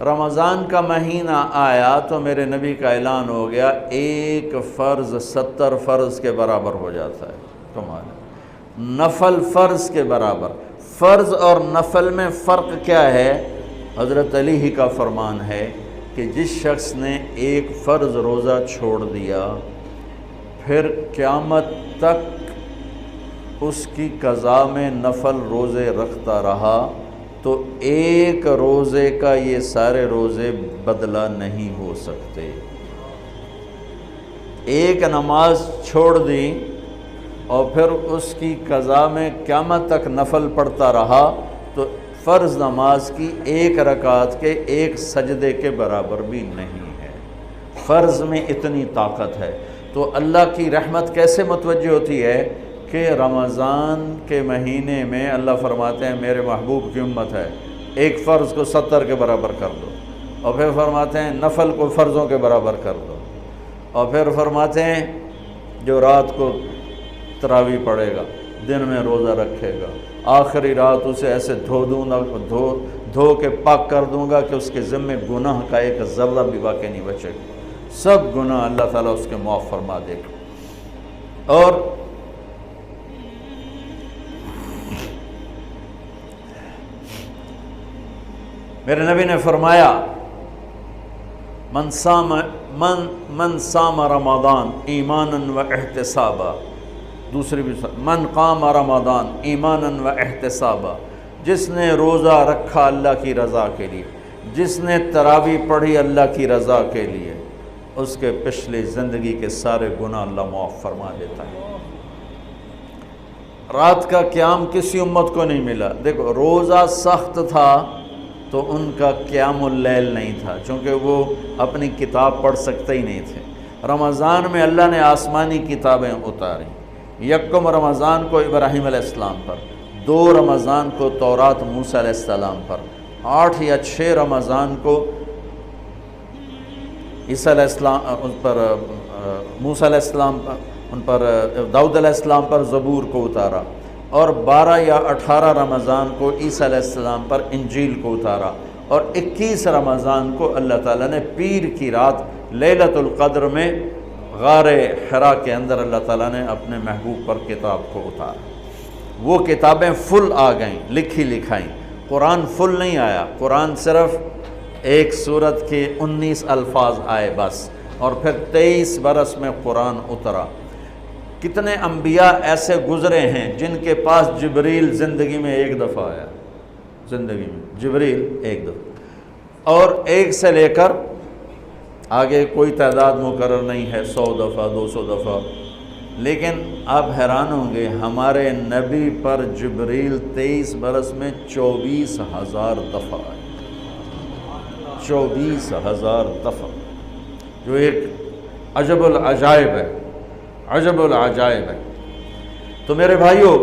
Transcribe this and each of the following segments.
رمضان کا مہینہ آیا تو میرے نبی کا اعلان ہو گیا ایک فرض 70 فرض کے برابر ہو جاتا ہے تمہارا، نفل فرض کے برابر۔ فرض اور نفل میں فرق کیا ہے؟ حضرت علی ہی کا فرمان ہے کہ جس شخص نے ایک فرض روزہ چھوڑ دیا پھر قیامت تک اس کی قضا میں نفل روزے رکھتا رہا تو ایک روزے کا یہ سارے روزے بدلہ نہیں ہو سکتے۔ ایک نماز چھوڑ دی اور پھر اس کی قضا میں قیامت تک نفل پڑھتا رہا تو فرض نماز کی ایک رکعت کے ایک سجدے کے برابر بھی نہیں ہے۔ فرض میں اتنی طاقت ہے۔ تو اللہ کی رحمت کیسے متوجہ ہوتی ہے کہ رمضان کے مہینے میں اللہ فرماتے ہیں میرے محبوب کی امت ہے، ایک فرض کو 70 کے برابر کر دو، اور پھر فرماتے ہیں نفل کو فرضوں کے برابر کر دو، اور پھر فرماتے ہیں جو رات کو تراویح پڑھے گا، دن میں روزہ رکھے گا، آخری رات اسے ایسے دھو کے پاک کر دوں گا کہ اس کے ذمے گناہ کا ایک ذرہ بھی باقی نہیں بچے گا، سب گناہ اللہ تعالیٰ اس کے معاف فرما دے گا۔ اور میرے نبی نے فرمایا من صام رمضان ایمانا و احتسابا، دوسری بھی من قام رمضان ایمانا و احتسابا، جس نے روزہ رکھا اللہ کی رضا کے لیے، جس نے تراویح پڑھی اللہ کی رضا کے لیے، اس کے پچھلی زندگی کے سارے گناہ اللہ معاف فرما دیتا ہے۔ رات کا قیام کسی امت کو نہیں ملا۔ دیکھو روزہ سخت تھا تو ان کا قیام اللیل نہیں تھا، چونکہ وہ اپنی کتاب پڑھ سکتے ہی نہیں تھے۔ رمضان میں اللہ نے آسمانی کتابیں اتاری، یکم رمضان کو ابراہیم علیہ السلام پر، 2 رمضان کو تورات موسیٰ علیہ السلام پر، 8 یا 6 رمضان کو عیسیٰ علیہ السلام پر، موسیٰ علیہ السلام ان پر، داؤد علیہ السلام پر زبور کو اتارا، اور 12 یا 18 رمضان کو عیسیٰ علیہ السلام پر انجیل کو اتارا، اور 21 رمضان کو اللہ تعالیٰ نے پیر کی رات لیلۃ القدر میں غار حرا کے اندر اللہ تعالیٰ نے اپنے محبوب پر کتاب کو اتارا۔ وہ کتابیں فل آ گئیں، لکھی لکھائیں۔ قرآن فل نہیں آیا، قرآن صرف ایک سورت کے 19 الفاظ آئے بس، اور پھر 23 برس میں قرآن اترا۔ کتنے انبیاء ایسے گزرے ہیں جن کے پاس جبریل زندگی میں ایک دفعہ آیا، زندگی میں جبریل ایک دفعہ، اور ایک سے لے کر آگے کوئی تعداد مقرر نہیں ہے، 100 دفعہ 200 دفعہ، لیکن آپ حیران ہوں گے ہمارے نبی پر جبریل 23 برس میں 24,000 دفعہ آئے، 24,000 دفعہ، جو ایک عجب العجائب ہے، عجب العجائب ہے۔ تو میرے بھائیوں،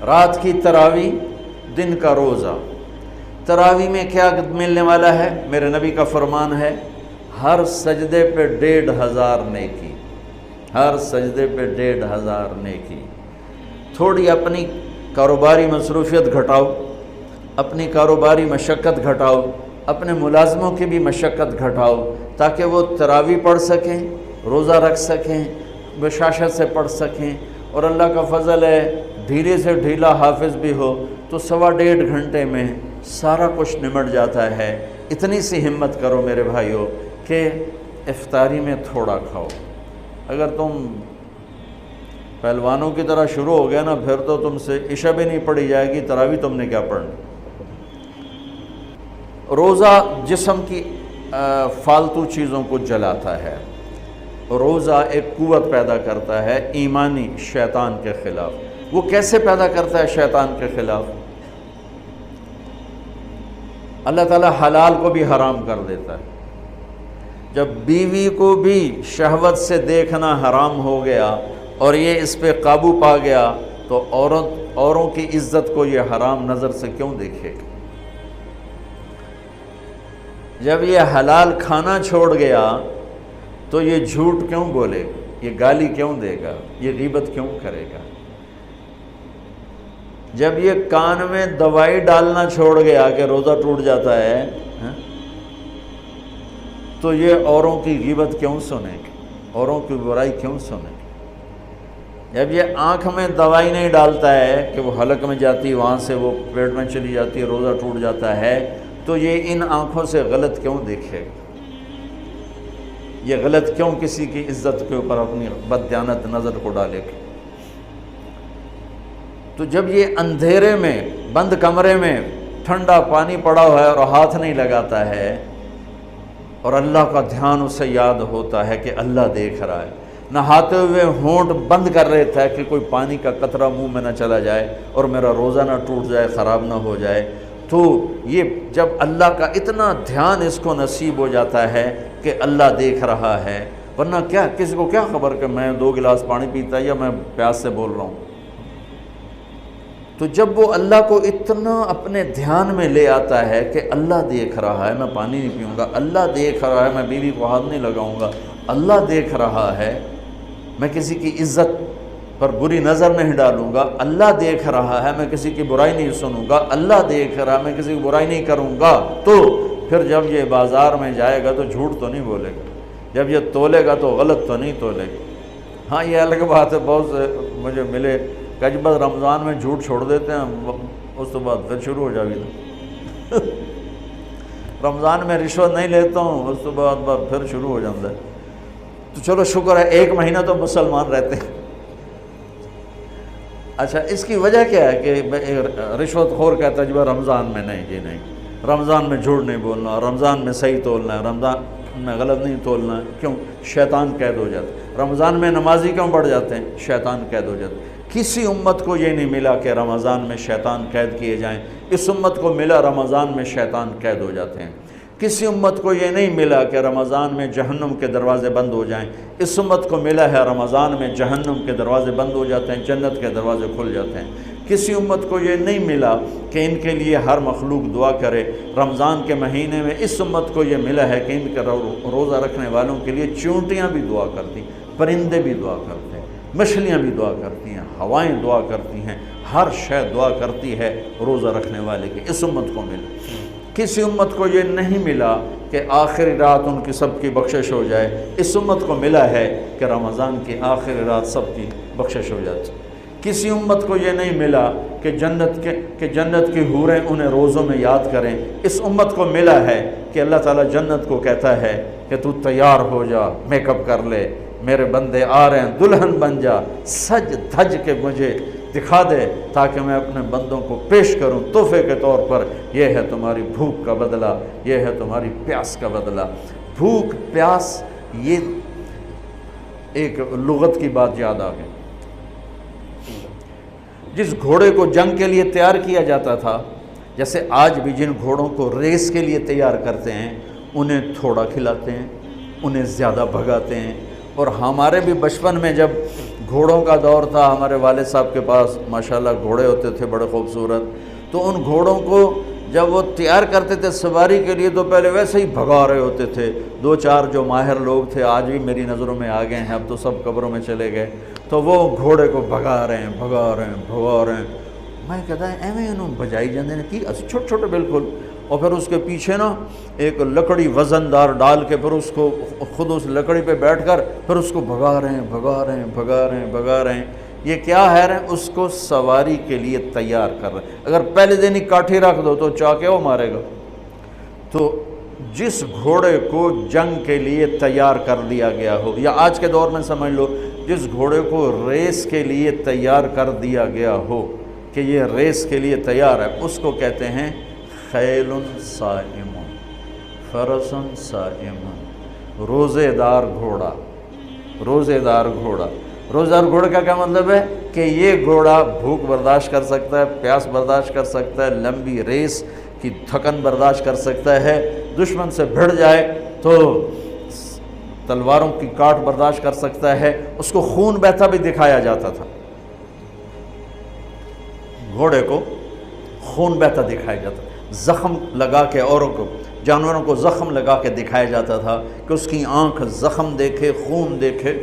رات کی تراویح، دن کا روزہ، تراویح میں کیا ملنے والا ہے؟ میرے نبی کا فرمان ہے ہر سجدے پہ 1,500 نیکی، ہر سجدے پہ 1,500 نیکی۔ تھوڑی اپنی کاروباری مصروفیت گھٹاؤ، اپنی کاروباری مشقت گھٹاؤ، اپنے ملازموں کی بھی مشقت گھٹاؤ، تاکہ وہ تراویح پڑھ سکیں، روزہ رکھ سکیں، بشاشت سے پڑھ سکیں، اور اللہ کا فضل ہے دھیرے سے ڈھیلا حافظ بھی ہو تو 1.5 گھنٹے میں سارا کچھ نمٹ جاتا ہے۔ اتنی سی ہمت کرو میرے بھائیوں کہ افطاری میں تھوڑا کھاؤ۔ اگر تم پہلوانوں کی طرح شروع ہو گیا نا، پھر تو تم سے عشاء بھی نہیں پڑھی جائے گی، تراویح تم نے کیا پڑھنا۔ روزہ جسم کی فالتو چیزوں کو جلاتا ہے، روزہ ایک قوت پیدا کرتا ہے ایمانی شیطان کے خلاف۔ وہ کیسے پیدا کرتا ہے شیطان کے خلاف؟ اللہ تعالیٰ حلال کو بھی حرام کر دیتا ہے۔ جب بیوی کو بھی شہوت سے دیکھنا حرام ہو گیا اور یہ اس پہ قابو پا گیا تو اوروں کی عزت کو یہ حرام نظر سے کیوں دیکھے گا؟ جب یہ حلال کھانا چھوڑ گیا تو یہ جھوٹ کیوں بولے گا، یہ گالی کیوں دے گا، یہ غیبت کیوں کرے گا؟ جب یہ کان میں دوائی ڈالنا چھوڑ گیا کہ روزہ ٹوٹ جاتا ہے تو یہ اوروں کی غیبت کیوں سنے گی، اوروں کی برائی کیوں سنے گی؟ جب یہ آنکھ میں دوائی نہیں ڈالتا ہے کہ وہ حلق میں جاتی، وہاں سے وہ پیٹ میں چلی جاتی ہے، روزہ ٹوٹ جاتا ہے، تو یہ ان آنکھوں سے غلط کیوں دیکھے گا؟ یہ غلط کیوں کسی کی عزت کے اوپر اپنی بددیانت نظر کو ڈالے گا؟ تو جب یہ اندھیرے میں بند کمرے میں ٹھنڈا پانی پڑا ہوا ہے اور ہاتھ نہیں لگاتا ہے اور اللہ کا دھیان اسے یاد ہوتا ہے کہ اللہ دیکھ رہا ہے، نہاتے ہوئے ہونٹ بند کر لیتا ہے کہ کوئی پانی کا قطرہ منہ میں نہ چلا جائے اور میرا روزہ نہ ٹوٹ جائے، خراب نہ ہو جائے، تو یہ جب اللہ کا اتنا دھیان اس کو نصیب ہو جاتا ہے کہ اللہ دیکھ رہا ہے، ورنہ کیا کسی کو کیا خبر کہ میں 2 گلاس پانی پیتا ہے یا میں پیاس سے بول رہا ہوں؟ تو جب وہ اللہ کو اتنا اپنے دھیان میں لے آتا ہے کہ اللہ دیکھ رہا ہے، میں پانی نہیں پیوں گا، اللہ دیکھ رہا ہے، میں بیوی کو ہاتھ نہیں لگاؤں گا، اللہ دیکھ رہا ہے، میں کسی کی عزت پر بری نظر نہیں ڈالوں گا، اللہ دیکھ رہا ہے، میں کسی کی برائی نہیں سنوں گا، اللہ دیکھ رہا ہے، میں کسی کی برائی نہیں کروں گا، تو پھر جب یہ بازار میں جائے گا تو جھوٹ تو نہیں بولے گا، جب یہ تولے گا تو غلط تو نہیں تولے گا۔ ہاں یہ الگ بات ہے، بہت سے مجھے ملے کہ جب بس رمضان میں جھوٹ چھوڑ دیتے ہیں، اس تو بعد پھر شروع ہو جائے گا۔ رمضان میں رشوت نہیں لیتا ہوں، اس تو بعد پھر شروع ہو جاتا ہے۔ تو چلو شکر ہے 1 مہینہ تو مسلمان رہتے ہیں۔ اچھا اس کی وجہ کیا ہے کہ رشوت خور کہتا ہے جی رمضان میں نہیں، جی نہیں، رمضان میں جھوٹ نہیں بولنا، رمضان میں صحیح تولنا ہے، رمضان میں غلط نہیں تولنا ہے۔ کیوں؟ شیطان قید ہو جاتا ہے۔ رمضان میں نمازی کیوں بڑھ جاتے ہیں؟ شیطان قید ہو جاتا ہے۔ کسی امت کو یہ نہیں ملا کہ رمضان میں شیطان قید کیے جائیں، اس امت کو ملا رمضان میں شیطان قید ہو جاتے ہیں۔ کسی امت کو یہ نہیں ملا کہ رمضان میں جہنم کے دروازے بند ہو جائیں، اس امت کو ملا ہے رمضان میں جہنم کے دروازے بند ہو جاتے ہیں، جنت کے دروازے کھل جاتے ہیں۔ کسی امت کو یہ نہیں ملا کہ ان کے لیے ہر مخلوق دعا کرے، رمضان کے مہینے میں اس امت کو یہ ملا ہے کہ ان کے روزہ رکھنے والوں کے لیے چونٹیاں بھی دعا کرتی، پرندے بھی دعا کرتے ہیں، مچھلیاں بھی دعا کرتی ہیں، ہوائیں دعا کرتی ہیں، ہر شے دعا کرتی ہے روزہ رکھنے والے کی۔ اس امت کو ملا۔ کسی امت کو یہ نہیں ملا کہ آخری رات ان کی سب کی بخشش ہو جائے، اس امت کو ملا ہے کہ رمضان کی آخری رات سب کی بخشش ہو جاتی۔ کسی امت کو یہ نہیں ملا کہ جنت کی حوریں انہیں روزوں میں یاد کریں، اس امت کو ملا ہے کہ اللہ تعالیٰ جنت کو کہتا ہے کہ تو تیار ہو جا، میک اپ کر لے، میرے بندے آ رہے ہیں، دلہن بن جا، سج دھج کے مجھے دکھا دے تاکہ میں اپنے بندوں کو پیش کروں تحفے کے طور پر۔ یہ ہے تمہاری بھوک کا بدلہ، یہ ہے تمہاری پیاس کا بدلہ۔ بھوک پیاس، یہ ایک لغت کی بات یاد آ گئی۔ جس گھوڑے کو جنگ کے لیے تیار کیا جاتا تھا، جیسے آج بھی جن گھوڑوں کو ریس کے لیے تیار کرتے ہیں، انہیں تھوڑا کھلاتے ہیں، انہیں زیادہ بھگاتے ہیں۔ اور ہمارے بھی بچپن میں جب گھوڑوں کا دور تھا، ہمارے والد صاحب کے پاس ماشاءاللہ گھوڑے ہوتے تھے بڑے خوبصورت، تو ان گھوڑوں کو جب وہ تیار کرتے تھے سواری کے لیے تو پہلے ویسے ہی بھگا رہے ہوتے تھے۔ 2-4 جو ماہر لوگ تھے آج بھی میری نظروں میں آ گئے ہیں، اب تو سب قبروں میں چلے گئے، تو وہ گھوڑے کو بھگا رہے ہیں۔ میں کہتا ہے ایویں انہوں بجائی جاندے نے کی چھوٹے چھوٹے بالکل، اور پھر اس کے پیچھے نا ایک لکڑی وزن دار ڈال کے پھر اس کو خود اس لکڑی پہ بیٹھ کر پھر اس کو بھگا رہے ہیں۔ یہ کیا ہے رہے ہیں؟ اس کو سواری کے لیے تیار کر رہے ہیں۔ اگر پہلے دن ہی کاٹھی رکھ دو تو چاکے وہ مارے گا۔ تو جس گھوڑے کو جنگ کے لیے تیار کر دیا گیا ہو، یا آج کے دور میں سمجھ لو جس گھوڑے کو ریس کے لیے تیار کر دیا گیا ہو کہ یہ ریس کے لیے تیار ہے، اس کو کہتے ہیں خیل صائم، فرس صائم، روزے دار گھوڑا۔ روزے دار گھوڑا کا کیا مطلب ہے؟ کہ یہ گھوڑا بھوک برداشت کر سکتا ہے، پیاس برداشت کر سکتا ہے، لمبی ریس کی تھکن برداشت کر سکتا ہے، دشمن سے بھڑ جائے تو تلواروں کی کاٹ برداشت کر سکتا ہے۔ اس کو خون بہتا بھی دکھایا جاتا تھا، گھوڑے کو خون بہتا دکھایا جاتا تھا، زخم لگا کے اوروں کو، جانوروں کو زخم لگا کے دکھایا جاتا تھا کہ اس کی آنکھ زخم دیکھے، خون دیکھے۔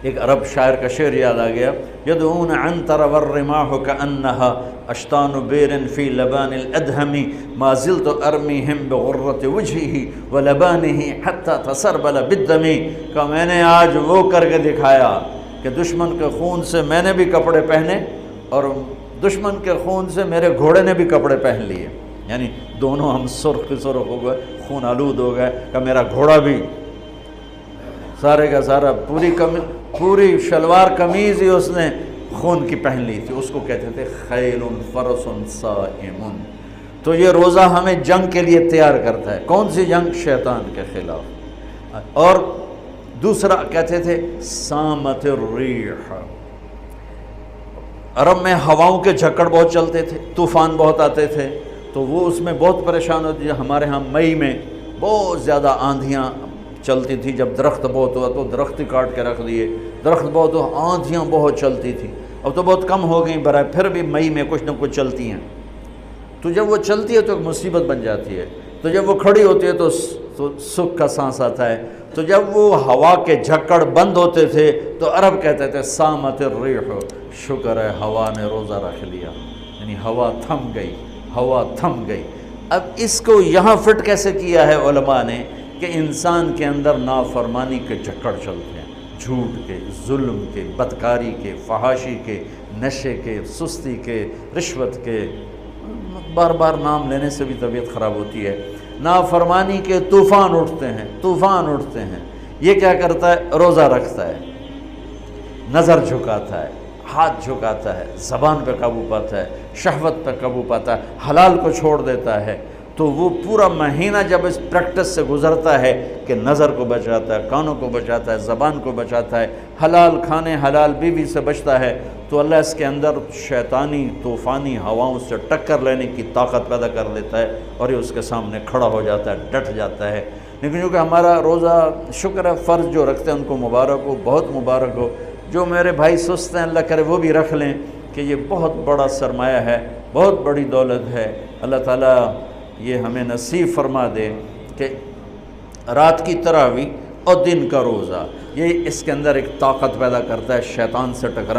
ایک عرب شاعر کا شعر یاد آ گیا، یدعون عنتر والرماح کأنہا اشتان بیر فی لبان الادہم ما زلت ارمیہم بغرۃ وجہہ ولبانہ حتی تسربل بالدم، کہ میں نے آج وہ کر کے دکھایا کہ دشمن کے خون سے میں نے بھی کپڑے پہنے اور دشمن کے خون سے میرے گھوڑے نے بھی کپڑے پہن لیے، یعنی دونوں ہم سرخ سرخ ہو گئے، خون آلود ہو گئے، کہ میرا گھوڑا بھی سارے کا سارا پوری شلوار قمیض ہی اس نے خون کی پہن لی تھی، اس کو کہتے تھے خیل فرس صائم۔ تو یہ روزہ ہمیں جنگ کے لیے تیار کرتا ہے، کون سی جنگ؟ شیطان کے خلاف۔ اور دوسرا کہتے تھے سامت الریح، عرب میں ہواؤں کے جھکڑ بہت چلتے تھے، طوفان بہت آتے تھے، تو وہ اس میں بہت پریشان ہوتی تھی۔ ہمارے ہاں مئی میں بہت زیادہ آندھیاں چلتی تھی، جب درخت بہت ہوا تو درخت ہی کاٹ کے رکھ دیے، درخت بہت ہوا، آندھیاں بہت چلتی تھی، اب تو بہت کم ہو گئیں برائے، پھر بھی مئی میں کچھ نہ کچھ چلتی ہیں، تو جب وہ چلتی ہے تو ایک مصیبت بن جاتی ہے، تو جب وہ کھڑی ہوتی ہے تو سکھ کا سانس آتا ہے۔ تو جب وہ ہوا کے جھکڑ بند ہوتے تھے تو عرب کہتے تھے سامت الریح، شکر ہے ہوا نے روزہ رکھ لیا، یعنی ہوا تھم گئی، ہوا تھم گئی۔ اب اس کو یہاں فٹ کیسے کیا ہے علماء نے کہ انسان کے اندر نافرمانی کے جھکڑ چلتے ہیں، جھوٹ کے، ظلم کے، بدکاری کے، فحاشی کے، نشے کے، سستی کے، رشوت کے، بار بار نام لینے سے بھی طبیعت خراب ہوتی ہے، نافرمانی کے طوفان اٹھتے ہیں، طوفان اٹھتے ہیں۔ یہ کیا کرتا ہے؟ روزہ رکھتا ہے، نظر جھکاتا ہے، ہاتھ جھکاتا ہے، زبان پہ قابو پاتا ہے، شہوت پہ قابو پاتا ہے، حلال کو چھوڑ دیتا ہے، تو وہ پورا مہینہ جب اس پریکٹس سے گزرتا ہے کہ نظر کو بچاتا ہے، کانوں کو بچاتا ہے، زبان کو بچاتا ہے، حلال کھانے، حلال بیوی سے بچتا ہے، تو اللہ اس کے اندر شیطانی طوفانی ہواؤں سے ٹکر لینے کی طاقت پیدا کر دیتا ہے، اور یہ اس کے سامنے کھڑا ہو جاتا ہے، ڈٹ جاتا ہے۔ لیکن چونکہ ہمارا روزہ شکر ہے فرض جو رکھتے ہیں ان کو مبارک ہو، بہت مبارک ہو۔ جو میرے بھائی سست ہیں اللہ کرے وہ بھی رکھ لیں، کہ یہ بہت بڑا سرمایہ ہے، بہت بڑی دولت ہے۔ اللہ تعالیٰ یہ ہمیں نصیب فرما دے کہ رات کی تراویح اور دن کا روزہ، یہ اس کے اندر ایک طاقت پیدا کرتا ہے شیطان سے ٹکرانے